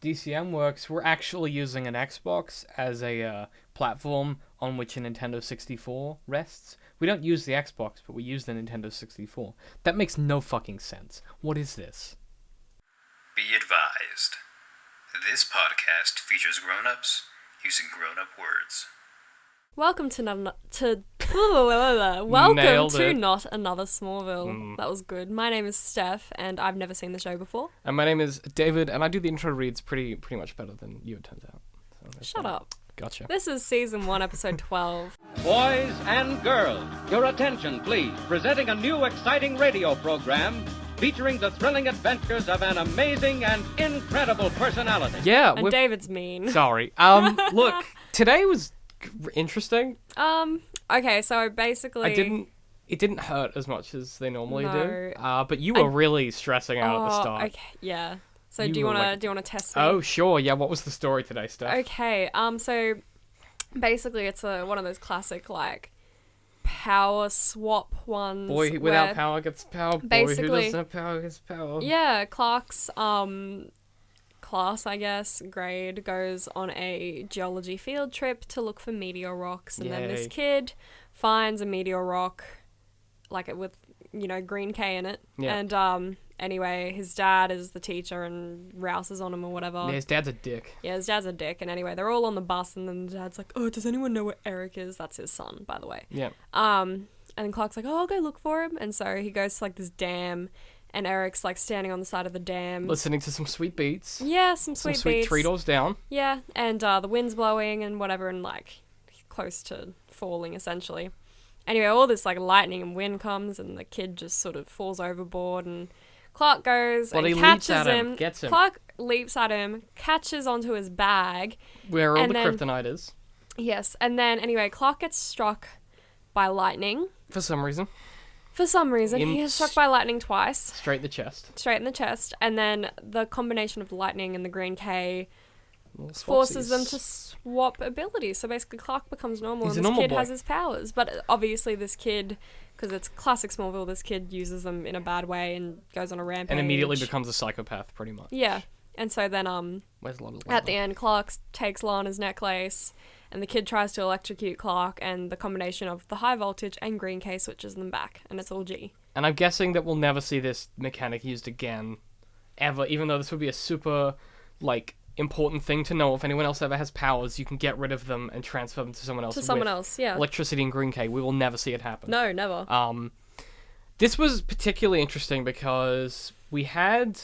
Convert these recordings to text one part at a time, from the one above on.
DCM.WORKS, we're actually using an Xbox as a platform on which a Nintendo 64 rests. We don't use the Xbox, but we use the Nintendo 64. That makes no fucking sense. What is this? Be advised. This podcast features grown-ups using grown-up words. Welcome to Not Another Smallville. That was good. My name is Steph, and I've never seen the show before. And my name is David, and I do the intro reads pretty much better than you, it turns out. So Shut up. Gotcha. This is season 1, episode 12. Boys and girls, your attention, please. Presenting a new exciting radio program featuring the thrilling adventures of an amazing and incredible personality. Yeah. And David's mean. Sorry. Look, today was interesting. Okay, so basically... It didn't hurt as much as they normally No. do. But you were really stressing out at the start. Okay, yeah. So You do you were want to test me? Oh, sure. Yeah, what was the story today, Steph? Okay, so basically it's one of those classic, like, power swap ones. Boy without power gets power. Boy who Basically- doesn't have power gets power. Yeah, Clark's class, I guess, grade goes on a geology field trip to look for meteor rocks, and then this Yay. kid finds a meteor rock, like it with, green K in it. Yeah. And anyway, his dad is the teacher and rouses on him or whatever. Yeah, his dad's a dick. Yeah, his dad's a dick. And anyway, they're all on the bus, and then the dad's like, "Oh, does anyone know where Eric is?" That's his son, by the way. Yeah. And then Clark's like, "Oh, I'll go look for him." And so he goes to, like, this dam, and Eric's, like, standing on the side of the dam. Listening to some sweet beats. Yeah, some sweet beats. Three Doors Down. Yeah, and the wind's blowing and whatever, and, like, close to falling, essentially. Anyway, all this, like, lightning and wind comes, and the kid just sort of falls overboard, and Clark goes Well, and he catches leaps at him, him. gets him. Clark leaps at him, catches onto his bag. Where all And the then- kryptonite is. Yes, and then, anyway, Clark gets struck by lightning. For some reason. For some reason, he gets struck by lightning twice. Straight in the chest. Straight in the chest. And then the combination of the lightning and the green K Little forces them swapsies. to swap abilities. So basically Clark becomes normal He's and a this normal kid boy. has his powers. But obviously this kid, because it's classic Smallville, this kid uses them in a bad way and goes on a rampage. And immediately becomes a psychopath, pretty much. Yeah. And so then Where's Lana? at the end, Clark takes Lana's necklace and the kid tries to electrocute Clark, and the combination of the high voltage and green K switches them back, and it's all G. And I'm guessing that we'll never see this mechanic used again, ever, even though this would be a super, important thing to know. If anyone else ever has powers, you can get rid of them and transfer them to someone else. To someone with else, yeah. Electricity and green K. We will never see it happen. No, never. This was particularly interesting because we had,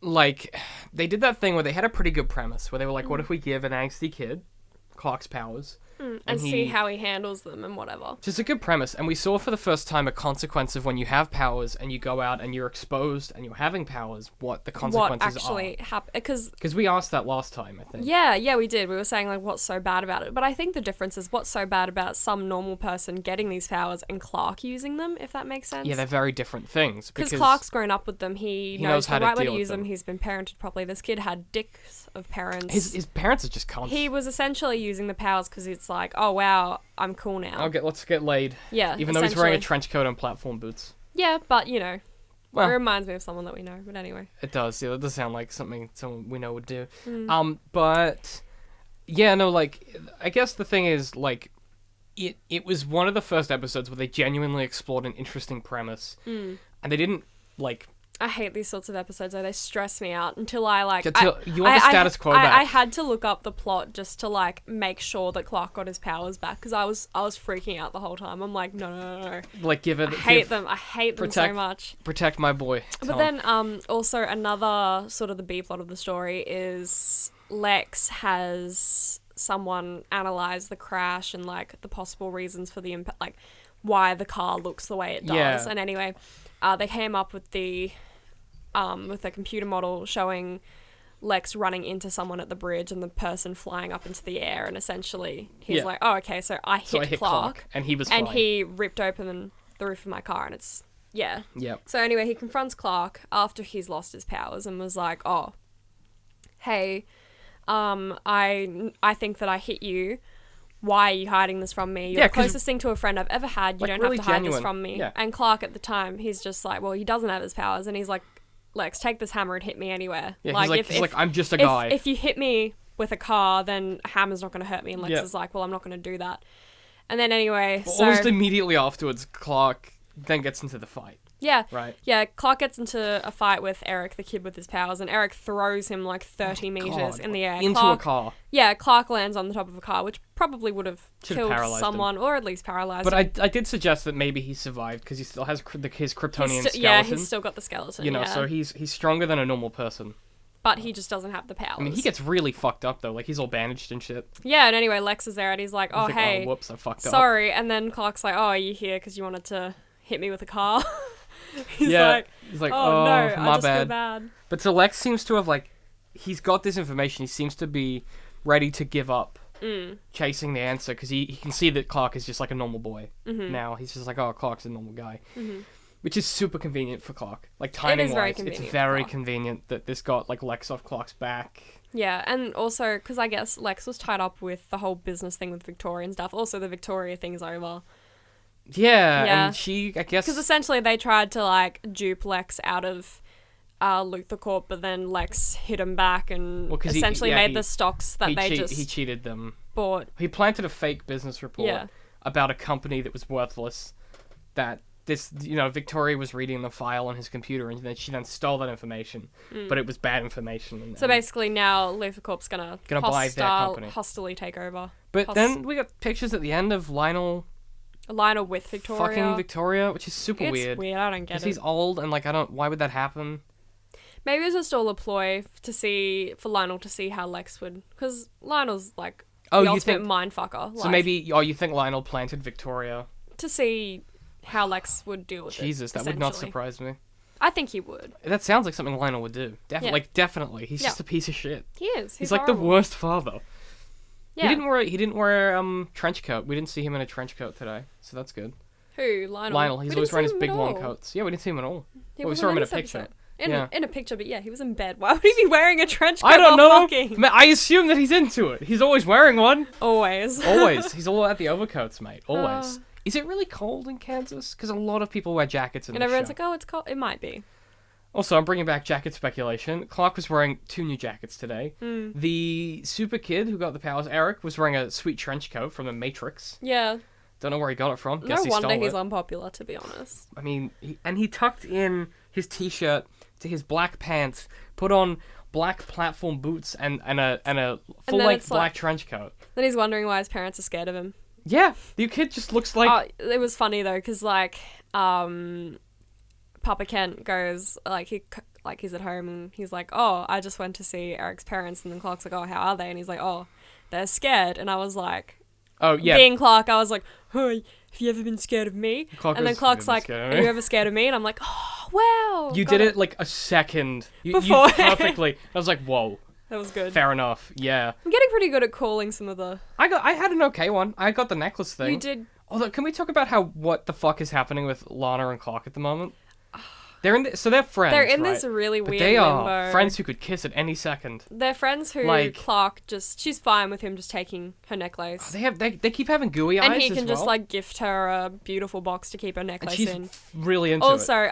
they did that thing where they had a pretty good premise, where they were like, what if we give an angsty kid Clark's powers? And see how he handles them and whatever. Just a good premise, and we saw for the first time a consequence of when you have powers and you go out and you're exposed and you're having powers, what the consequences What actually happened? Because we asked that last time, I think. Yeah, we did. We were saying, like, what's so bad about it? But I think the difference is what's so bad about some normal person getting these powers and Clark using them, if that makes sense. Yeah, they're very different things. Because Clark's grown up with them. He knows how the to right way to deal with use them. them. He's been parented properly. This kid had dicks of parents. His parents are just cunts. He was essentially using the powers because it's like, oh, wow, I'm cool now. Let's get laid. Yeah, Even though he's wearing a essentially. trench coat and platform boots. Yeah, but, Well, it reminds me of someone that we know. But anyway. it does. Yeah, that does sound like something someone we know would do. Mm. But yeah, no, I guess the thing is, it was one of the first episodes where they genuinely explored an interesting premise, and they didn't I hate these sorts of episodes, though. They stress me out until I, you want the status quo back. I had to look up the plot just to, make sure that Clark got his powers back, because I was freaking out the whole time. I'm like, no. give it. I hate them. I hate them so much. Protect my boy. But then, also also sort of the B plot of the story is Lex has someone analyze the crash and, the possible reasons for the impact, why the car looks the way it does. Yeah. And anyway, they came up with with a computer model showing Lex running into someone at the bridge and the person flying up into the air, and essentially he's like, oh, okay, so I hit Clark, and he was and fine. he ripped open the roof of my car, and it's, yeah. Yep. So anyway, he confronts Clark after he's lost his powers and was like, oh, hey, I think that I hit you. Why are you hiding this from me? You're the closest thing to a friend I've ever had. You don't really have to hide genuine. this from me. Yeah. And Clark at the time, he's just like, well, he doesn't have his powers. And he's like, Lex, take this hammer and hit me anywhere. Yeah, he's like, I'm just a guy. If you hit me with a car, then a hammer's not going to hurt me. And Lex Yeah. is like, well, I'm not going to do that. And then anyway, But so... almost immediately afterwards, Clark then gets into the fight. Yeah. Right. Yeah, Clark gets into a fight with Eric, the kid with his powers, and Eric throws him like 30 meters God, in the air. Into Clark, a car. Yeah, Clark lands on the top of a car, which probably would have Should've killed paralyzed someone, or at least paralyzed But him. I did suggest that maybe he survived because he still has his Kryptonian skeleton. Yeah, he's still got the skeleton, You know, yeah. so he's stronger than a normal person. But he just doesn't have the powers. I mean, he gets really fucked up though. Like he's all bandaged and shit. Yeah, and anyway, Lex is there, and he's like, oh, He's like, hey, whoops, I fucked up. sorry. And then Clark's like, oh, are you here because you wanted to hit me with a car? He's Yeah. like, oh, oh, no, I my just feel bad. bad. But so Lex seems to have he's got this information. He seems to be ready to give up chasing the answer because he can see that Clark is just like a normal boy now. He's just like, oh, Clark's a normal guy, which is super convenient for Clark. Like timing very wise, convenient it's for very Clark. convenient that this got like Lex off Clark's back. Yeah, and also, because I guess Lex was tied up with the whole business thing with Victoria and stuff. Also, the Victoria thing's over. Yeah, Yeah. and she, I guess, Because essentially they tried to, like, dupe Lex out of Luthor Corp, but then Lex hit him back and Well, 'cause essentially he made the stocks that they just he cheated them. bought. He planted a fake business report Yeah. about a company that was worthless. That this, Victoria was reading the file on his computer, and then she stole that information, but it was bad information. And, So basically now Luthor Corp's gonna buy their company. hostilely take over. But then we got pictures at the end of Lionel Lionel with Victoria. fucking Victoria, which is super It's weird. weird, I don't get Because it. he's old, and why would that happen? Maybe it's just all a ploy for Lionel to see how Lex would, because Lionel's like Oh, the you ultimate think- mindfucker. So like, maybe, you think Lionel planted Victoria? to see how Lex would deal with Jesus, it. that would not essentially. surprise me. I think he would. That sounds like something Lionel would do. Yeah. Definitely. He's Yeah. just a piece of shit. He is. He's like the horrible. worst father. Yeah. He didn't wear trench coat. We didn't see him in a trench coat today, so that's good. Who? Lionel. Lionel, We he's didn't always see wearing his him big at long all. coats. Yeah, we didn't see him at all. He Well, we wasn't saw him in a this picture. episode. Yeah. In a picture, but yeah, he was in bed. Why would he be wearing a trench coat I don't while know. fucking? Man, I assume that he's into it. He's always wearing one. Always. Always. He's all at the overcoats, mate. Always. Uh. Is it really cold in Kansas? Because a lot of people wear jackets in And the everyone's show. like, oh, it's cold. It might be. Also, I'm bringing back jacket speculation. Clark was wearing 2 new jackets today. Hmm. The super kid who got the powers, Eric, was wearing a sweet trench coat from the Matrix. Yeah. Don't know where he got it from. No Guess he wonder stole he's it. unpopular, to be honest. I mean, he tucked in his t-shirt to his black pants, put on black platform boots and a full-length it's black like- trench coat. Then he's wondering why his parents are scared of him. Yeah, the kid just looks like... Oh, it was funny though, because like, Papa Kent goes he's at home and he's like, oh, I just went to see Eric's parents, and then Clark's like, oh, how are they? And he's like, oh, they're scared. And I was like, Oh, yeah. being Clark, I was like, hey, have you ever been scared of me? Clark and then was, Clark's "Have like, you been scared of are me?" you ever scared of me? And I'm like, oh, wow. You got did it like a second. You Before. perfectly. I was like, whoa, That was good. fair enough. Yeah. I'm getting pretty good at calling some of the... I had an okay one. I got the necklace thing. You did... Although, can we talk about what the fuck is happening with Lana and Clark at the moment? They're friends. They're in right? this really But weird they are limbo. friends who could kiss at any second. They're friends who Like- Clark she's fine with him just taking her necklace. They keep having gooey eyes And he as can just well. like gift her a beautiful box to keep her And necklace she's in. really into Also, it.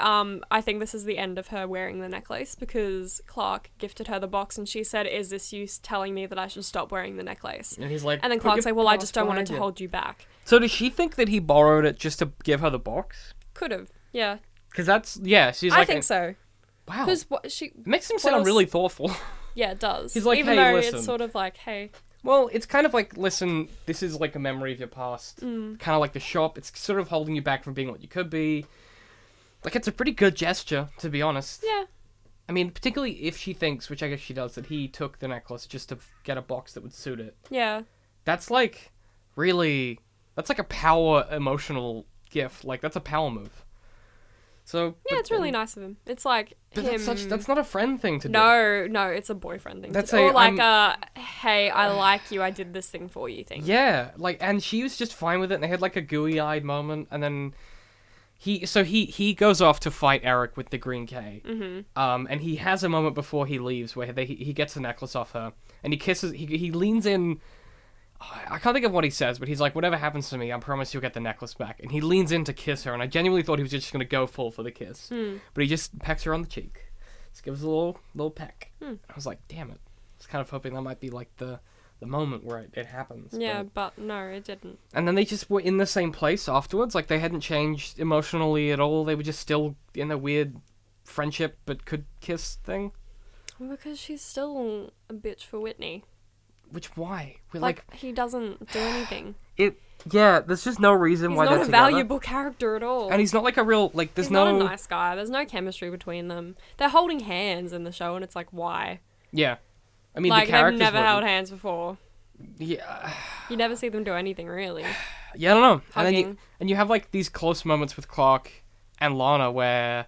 I think this is the end of her wearing the necklace because Clark gifted her the box and she said, is this you telling me that I should stop wearing the necklace? And he's like, And then "Put Clark's your like, well, I paws just don't want it behind to you." hold you back. So does she think that he borrowed it just to give her the box? Could have, yeah. Because she's I like... think so. Wow. Because what she... It makes him what sound else- really thoughtful. Yeah, it does. He's like, even "Hey, though listen." it's sort of like, hey... Well, it's kind of like, listen, this is like a memory of your past. Kind of like the shop. It's sort of holding you back from being what you could be. Like, it's a pretty good gesture, to be honest. Yeah. I mean, particularly if she thinks, which I guess she does, that he took the necklace just to get a box that would suit it. Yeah. That's like, really, that's like a power emotional gift. Like, that's a power move. So... Yeah, it's really nice of him. It's like But him... that's not a friend thing to do. No, it's a boyfriend thing. That's to do. Or like I'm- hey, I like you, I did this thing for you thing. Yeah, like, and she was just fine with it, and they had like a gooey-eyed moment, and then he goes off to fight Eric with the green K. Mm-hmm. And he has a moment before he leaves where he gets the necklace off her, and he kisses. He leans in. I can't think of what he says, but he's like, "Whatever happens to me, I promise you'll get the necklace back." And he leans in to kiss her, and I genuinely thought he was just gonna go full for the kiss, but he just pecks her on the cheek. Just give us a little peck. I was like, damn it. I was kind of hoping that might be like the moment where it happens. Yeah, but no, it didn't. And then they just were in the same place afterwards. Like, they hadn't changed emotionally at all. They were just still in a weird friendship but could kiss thing. Because she's still a bitch for Whitney. Which, why? We're Like, he doesn't do anything. Yeah, there's just no reason why they're together. He's not a valuable character at all. And he's not like a real, like, he's not a nice guy. There's no chemistry between them. They're holding hands in the show, and it's like, why? Yeah. I mean, like, the characters they've never wouldn't. held hands before. Yeah. You never see them do anything, really. Yeah, I don't know. Hugging. And you have, like, these close moments with Clark and Lana where,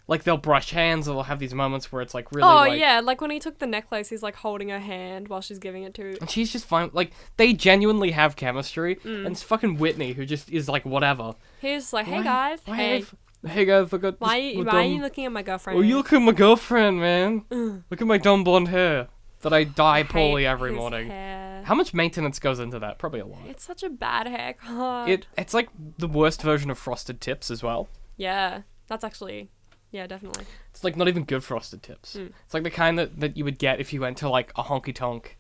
like, they'll brush hands, or they'll have these moments where it's, like, really, yeah, like when he took the necklace, he's, like, holding her hand while she's giving it to... And she's just fine. Like, they genuinely have chemistry, and it's fucking Whitney who just is, like, whatever. He's like, hey, guys, hey. Hey, guys, I got Why are you looking at my girlfriend? Oh, you look at my girlfriend, man. Look at my dumb blonde hair that I dye poorly every his morning. Hair. How much maintenance goes into that? Probably a lot. It's such a bad haircut. It's like the worst version of frosted tips as well. Yeah, that's actually... Yeah, definitely. It's like not even good frosted tips. It's like the kind that you would get if you went to like a honky tonk,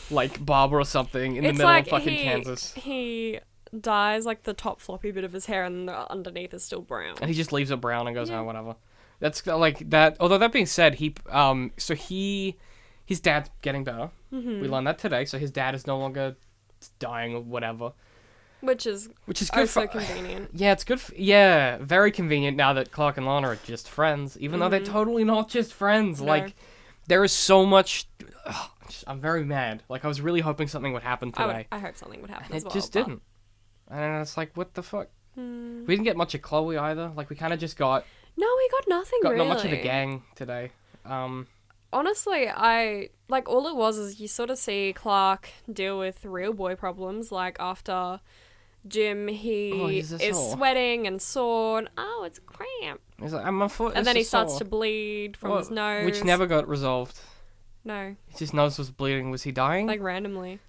like barber or something in the middle of fucking Kansas. He dyes like the top floppy bit of his hair and the underneath is still brown. And he just leaves it brown and goes, oh, whatever. That's like that. Although that being said, his dad's getting better. Mm-hmm. We learned that today. So his dad is no longer dying or whatever. Which is good so convenient. Yeah, it's good. Very convenient now that Clark and Lana are just friends, even though they're totally not just friends. No. Like, there is so much. I'm very mad. Like, I was really hoping something would happen today. I hope something would happen and as well. It just didn't. And it's like, what the fuck? We didn't get much of Chloe either. Like, we kind of just got. No, we got nothing. Really. Not much of the gang today. Honestly, all it was is you sort of see Clark deal with real boy problems, like after Jim, he is sweating and sore, and it's cramp. He's like, my foot and then he starts to bleed from his nose. Which never got resolved. No. His nose was bleeding. Was he dying? Like, randomly.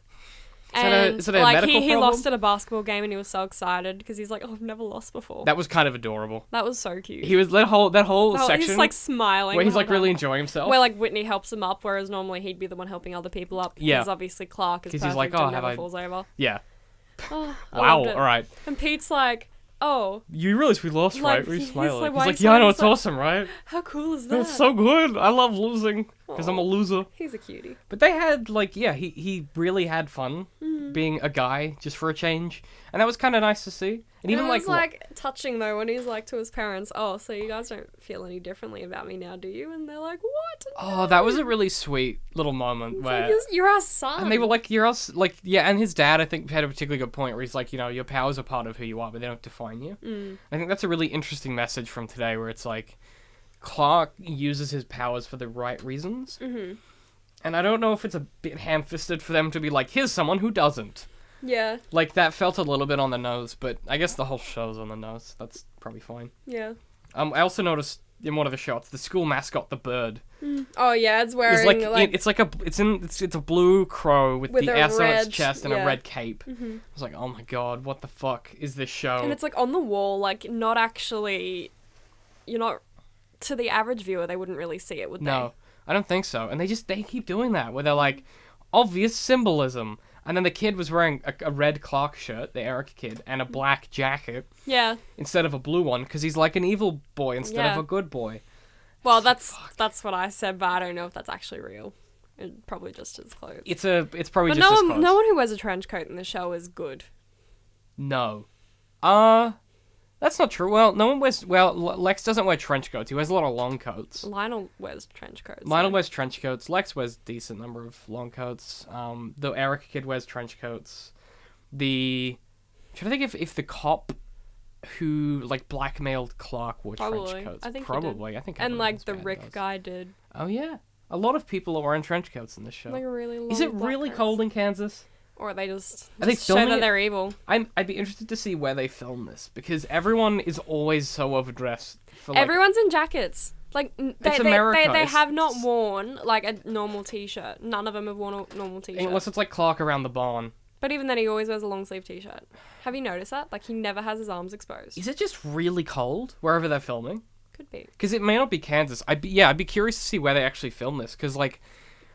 Is it a medical he problem? lost at a basketball game and he was so excited because he's like, I've never lost before. That was kind of adorable. That was so cute. He was that whole section. He's like smiling. Where he's like really enjoying himself. Where like Whitney helps him up, whereas normally he'd be the one helping other people up. Yeah. Because obviously Clark is perfect he's like, and never falls over. Yeah. Oh, wow. All right. And Pete's like, oh. You realize we lost, like, right? We're smiling. He's like, yeah, I know, it's awesome, right? How cool is that? It's so good. I love losing because I'm a loser. He's a cutie. But they had he really had fun being a guy just for a change, and that was kind of nice to see. And even it was like touching though when he's like to his parents, "Oh, so you guys don't feel any differently about me now, do you?" And they're like, "What?" Oh, that was a really sweet little moment it's where like, you're our son. And they were like, "You're us." Like, yeah, and his dad I think had a particularly good point where he's like, your powers are part of who you are, but they don't define you. I think that's a really interesting message from today, where it's like Clark uses his powers for the right reasons. And I don't know if it's a bit ham-fisted for them to be like, here's someone who doesn't. Yeah. Like, that felt a little bit on the nose, but I guess the whole show's on the nose. That's probably fine. Yeah. I also noticed in one of the shots, the school mascot, the bird. Oh yeah, it's wearing it's a blue crow with the S on its chest and a red cape. I was like, oh my god, what the fuck is this show? And it's like on the wall, like not actually. You're not to the average viewer, they wouldn't really see it, would they? No, I don't think so. And they keep doing that where they're like, obvious symbolism. And then the kid was wearing a red Clark shirt, the Eric kid, and a black jacket. Yeah. Instead of a blue one, because he's like an evil boy instead of a good boy. Well, that's what I said, but I don't know if that's actually real. It's probably just his clothes. It's probably but just his clothes. No one who wears a trench coat in the show is good. No. That's not true. Well, no one wears... Well, Lex doesn't wear trench coats. He wears a lot of long coats. Lionel wears trench coats. Wears trench coats. Lex wears a decent number of long coats. The Eric kid wears trench coats. Should I think if the cop who, like, blackmailed Clark wore trench coats? I think probably. I think and, like, the Rick guy did. Oh, yeah. A lot of people are wearing trench coats in this show. Like, really long Is it really cold in Kansas? Or they just show that they're evil. I'd be interested to see where they film this, because everyone is always so overdressed. Everyone's in jackets. Like, they have not worn, like, a normal t-shirt. None of them have worn a normal t-shirt. Unless it's, like, Clark around the barn. But even then, he always wears a long-sleeve t-shirt. Have you noticed that? Like, he never has his arms exposed. Is it just really cold wherever they're filming? Could be. Because it may not be Kansas. I'd be curious to see where they actually filmed this. Because, like...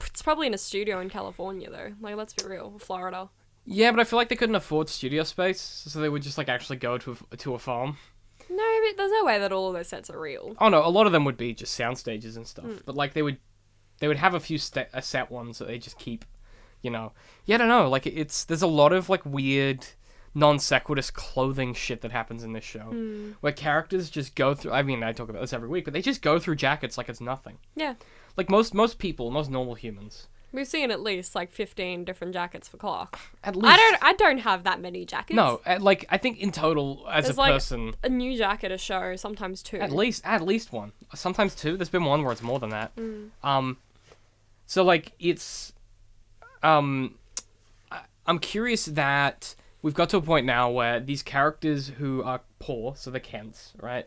It's probably in a studio in California, though. Like, let's be real. Florida. Yeah, but I feel like they couldn't afford studio space, so they would just, like, actually go to a farm. No, but there's no way that all of those sets are real. Oh, no, a lot of them would be just sound stages and stuff. But, like, they would have a few set ones that they just keep, you know. Yeah, I don't know. Like, there's a lot of, like, weird... non-sequitur clothing shit that happens in this show, where characters just go through. I mean, I talk about this every week, but they just go through jackets like it's nothing. Yeah, like most people, most normal humans. We've seen at least like 15 different jackets for Clark. At least I don't have that many jackets. No, like I think in total as There's a person, a new jacket a show, sometimes two. At least one, sometimes two. There's been one where it's more than that. So like it's, I'm curious that. We've got to a point now where these characters who are poor, so the Kents, right?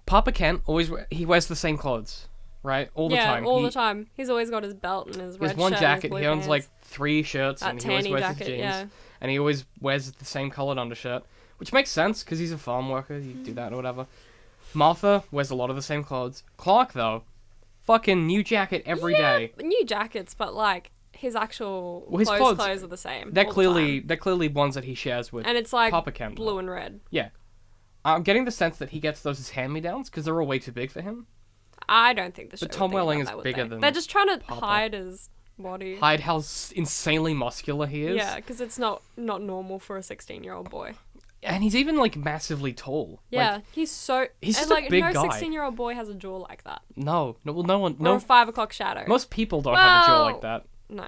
Papa Kent he wears the same clothes, right? All the time. Yeah, all the time. He's always got his belt and his red shirt. He has one jacket. And he owns pants. like 3 shirts, and he always wears jacket, his jeans. yeah. And he always wears the same colored undershirt, which makes sense because he's a farm worker. You do that or whatever. Martha wears a lot of the same clothes. Clark though, fucking new jacket every day. New jackets, but like. His actual his clothes are the same. They're clearly ones that he shares with. And it's like Papa Kent, blue and red. Yeah, I'm getting the sense that he gets those as hand-me-downs because they're all way too big for him. I don't think the show. But Tom Welling is bigger than. They're just trying to Papa. hide his body. Hide how insanely muscular he is. Yeah, because it's not normal for a 16-year-old boy. And he's even like massively tall. Yeah, like, he's so. He's and just a big no guy. 16-year-old boy has a jaw like that. No one. Or No, a 5 o'clock shadow. most people don't have a jaw like that. No.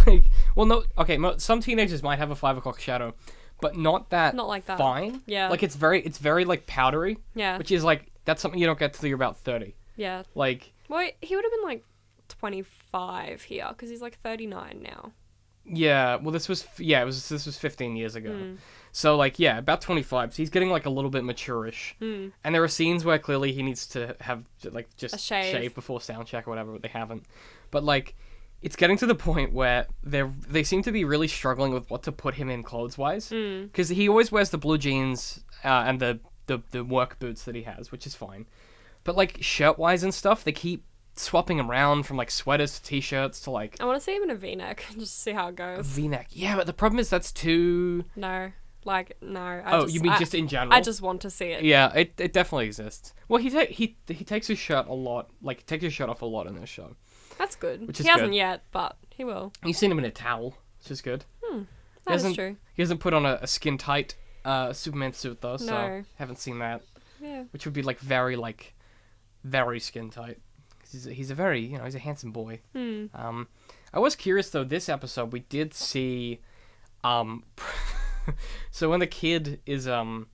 Like, well, no. Okay, some teenagers might have a 5 o'clock shadow, but not like that. Fine. Yeah. Like it's very like powdery. Yeah. Which is like that's something you don't get till you're about 30. Yeah. Like. Well, he would have been like 25 here because he's like 39 now. Yeah. Well, this was 15 years ago. So like about 25. So he's getting like a little bit mature-ish. And there are scenes where clearly he needs to have like just a shave before sound check or whatever, but they haven't. But like. It's getting to the point where they seem to be really struggling with what to put him in clothes-wise. Because he always wears the blue jeans and the work boots that he has, which is fine. But, like, shirt-wise and stuff, they keep swapping him around from, like, sweaters to T-shirts to, like... I want to see him in a V-neck, just see how it goes. V-neck. Yeah, but the problem is that's too... No. Like, no. You mean just in general? I just want to see it. Yeah, it definitely exists. Well, he takes his shirt a lot. Like, he takes his shirt off a lot in this show. That's good. Which is he hasn't good. yet, but he will. You've seen him in a towel, which is good. That is true. He hasn't put on a skin-tight Superman suit, though, so No. haven't seen that. Yeah. Which would be, very skin-tight. He's a very, he's a handsome boy. I was curious, though, this episode, we did see, so when the kid is, did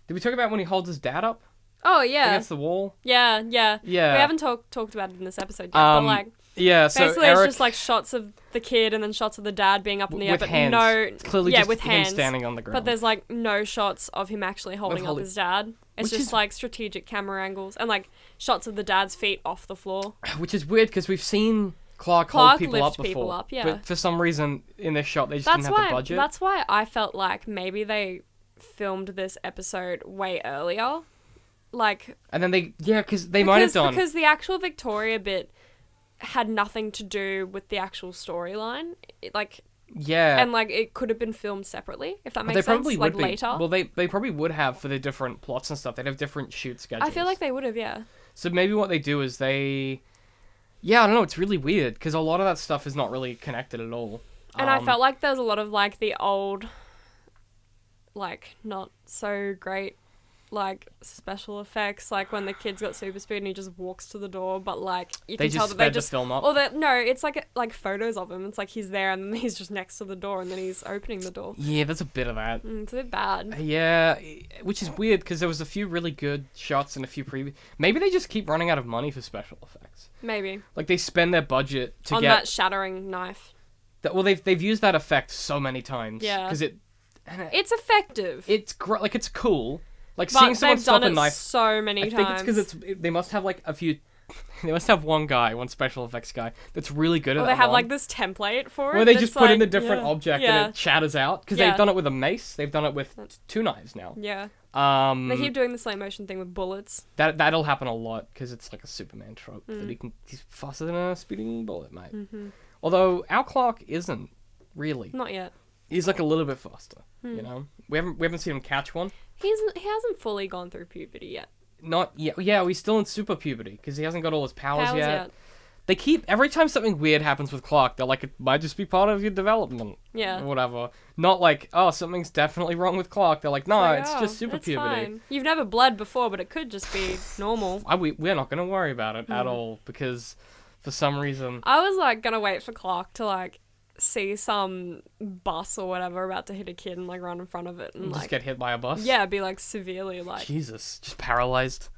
we talk about when he holds his dad up? Oh, yeah. Against the wall? Yeah. Yeah. We haven't talked about it in this episode yet, but, like... Yeah, so basically, Eric, it's just like shots of the kid and then shots of the dad being up in the air, with but hands. no, It's clearly just with him hands, standing on the ground. But there's like no shots of him actually holding up his dad. It's Which just is- like strategic camera angles and like shots of the dad's feet off the floor. Which is weird because we've seen Clark hold people lift up before. people up, yeah. But for some reason in this shot they just didn't have the budget. That's why I felt like maybe they filmed this episode way earlier, like. And then because they might have done because the actual Victoria bit had nothing to do with the actual storyline, and like it could have been filmed separately if that makes sense. They probably would be later. Well, they probably would have for the different plots and stuff. They'd have different shoot schedules. I feel like they would have, yeah. So maybe what they do is I don't know. It's really weird because a lot of that stuff is not really connected at all. And I felt like there's a lot of like the old, like not so great, like special effects, like when the kid's got super speed and he just walks to the door, but like you can tell that they just film up. Or that no, it's like photos of him. It's like he's there and then he's just next to the door and then he's opening the door. Yeah, there's a bit of that. It's a bit bad. Yeah, which is weird because there was a few really good shots and a few previous. Maybe they just keep running out of money for special effects. Maybe. Like they spend their budget to on get that shattering knife. Well, they've used that effect so many times. Yeah. Because it's effective. It's it's cool. Like But seeing someone they've stop done a it knife. so many I times. think it's because they must have like a few. They must have one special effects guy that's really good at Or that they have one. like this template for it. Where they that's just put in like- a different yeah. object Yeah. and it shatters out. Because Yeah. they've done it with a mace. They've done it with 2 knives now. Yeah. They Um, keep doing the slow motion thing with bullets. that'll happen a lot because it's like a Superman trope Mm. that he's faster than a speeding bullet, mate. Mm-hmm. Although our Clark isn't really. Not yet. He's like a little bit faster. Hmm. You know, we haven't seen him catch one. He hasn't fully gone through puberty yet. Not yet. Yeah, he's still in super puberty because he hasn't got all his powers Powers yet. yet. They keep every time something weird happens with Clark, they're like, it might just be part of your development. Yeah. Or whatever. Not like, oh, something's definitely wrong with Clark. They're like, no, Like, it's oh, just super it's puberty. fine. You've never bled before, but it could just be normal. We're not gonna worry about it Hmm. at all because for some reason. I was like gonna wait for Clark to like see some bus or whatever about to hit a kid and like run in front of it and Just like get hit by a bus. yeah, be like severely like, Jesus, just paralyzed.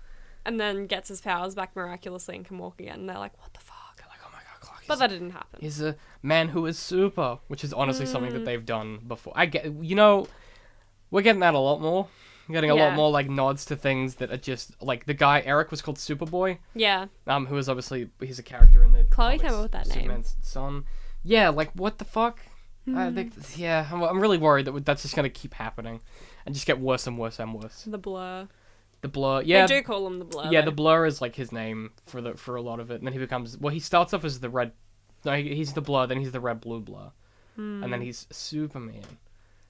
and then gets his powers back miraculously and can walk again. And they're like, what the fuck? They're like, oh my god, Clark. But that didn't happen. He's a man who is super, which is honestly something Hmm. that they've done before. I get, we're getting that a lot more. We're getting a lot Yeah. more like nods to things that are just like the guy Eric was called Superboy. Yeah. Who is obviously he's a character in the Chloe comics, came up with that name. Superman's son. Yeah, like what the fuck? I think I'm really worried that that's just gonna keep happening, and just get worse and worse and worse. The Blur. The Blur, yeah, They do call him the Blur. yeah. though. The Blur is like his name for a lot of it, and then he becomes he starts off as the red. No, he's the Blur, then he's the red blue Blur, and then he's Superman.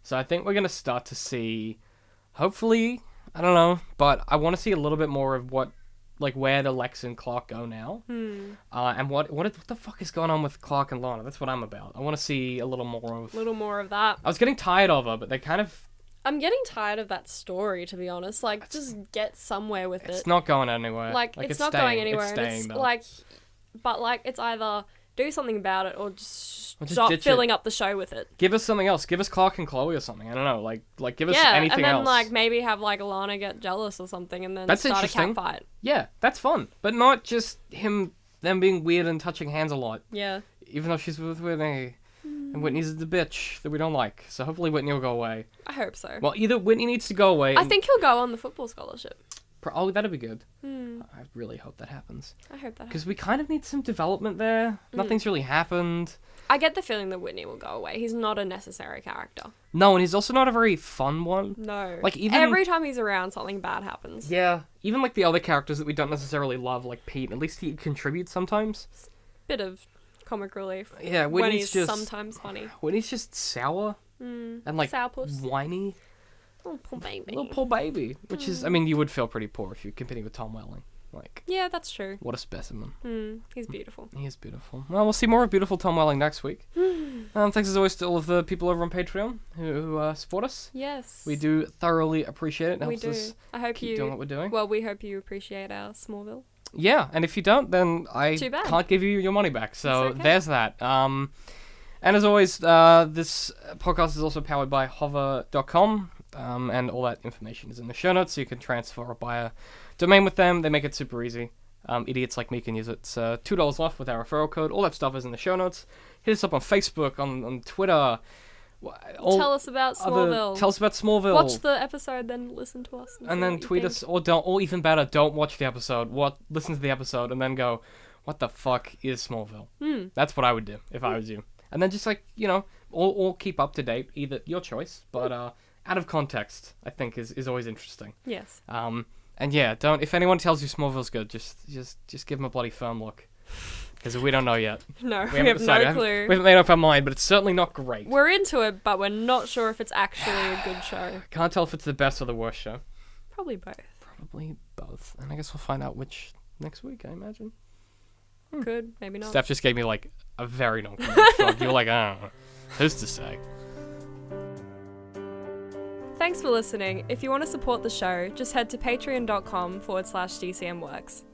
So I think we're gonna start to see, hopefully, I don't know, but I want to see a little bit more of where do Lex and Clark go now, and what the fuck is going on with Clark and Lana? That's what I'm about. I want to see a little more of. A little more of that. I was getting tired of her, but they kind of. I'm getting tired of that story, to be honest. Like, just get somewhere with It's it. not going anywhere. Like, it's not staying. going anywhere. It's and staying it's though. like, but like, it's either do something about it or just Or just stop ditch filling up the show with it. Give us something else. Give us Clark and Chloe or something. I don't know. Like give us Yeah, anything and then else. like maybe have like Alana get jealous or something, and then That's start a interesting. cat fight. Yeah, that's fun, but not just them being weird and touching hands a lot. Yeah. Even though she's with Whitney, and Whitney's the bitch that we don't like. So hopefully Whitney will go away. I hope so. Well, either Whitney needs to go away. I think he'll go on the football scholarship. Oh, that'd be good. I really hope that happens I hope that. because we kind of need some development there. Nothing's really happened. I get the feeling that Whitney will go away. He's not a necessary character. No, and he's also not a very fun one. No. Like, even- every time he's around, something bad happens. Yeah, even like the other characters that we don't necessarily love, like Pete. At least he contributes sometimes. Bit of comic relief. Yeah, When Whitney's he's just sometimes funny. Whitney's just sour and like Sourpuss. whiny. Oh, poor baby. Little poor baby, which is, I mean, you would feel pretty poor if you're competing with Tom Welling. Like, Yeah, that's true. what a specimen. He's beautiful. He is beautiful. Well, we'll see more of beautiful Tom Welling next week. Thanks as always to all of the people over on Patreon who support us. Yes. We do thoroughly appreciate it. It We helps do. us I hope keep you. doing what we're doing. Well, we hope you appreciate our Smallville. Yeah, and if you don't, then I Too bad. can't give you your money back. So It's okay. there's that. And as always, this podcast is also powered by hover.com. And all that information is in the show notes, so you can transfer or buy a domain with them. They make it super easy. Idiots like me can use it. It's $2 off with our referral code. All that stuff is in the show notes. Hit us up on Facebook, on Twitter. Tell us about Smallville. Tell us about Smallville. Watch the episode, then listen to us. and see then what you tweet think. us, or even better, don't watch the episode. Listen to the episode, and then go, what the fuck is Smallville? That's what I would do if I was you. And then just all keep up to date. Either your choice, but out of context, I think is always interesting. Yes. And yeah, don't. If anyone tells you Smallville's good, just give them a bloody firm look, because we don't know yet. No, we haven't have decided. no clue. We haven't made up our mind, but it's certainly not great. We're into it, but we're not sure if it's actually a good show. Can't tell if it's the best or the worst show. Probably both. Probably both, and I guess we'll find out which next week. I imagine. Could, maybe not. Steph just gave me like a very non-committal shrug. You were like, I don't know, who's to say? Thanks for listening. If you want to support the show, just head to patreon.com/DCM.WORKS.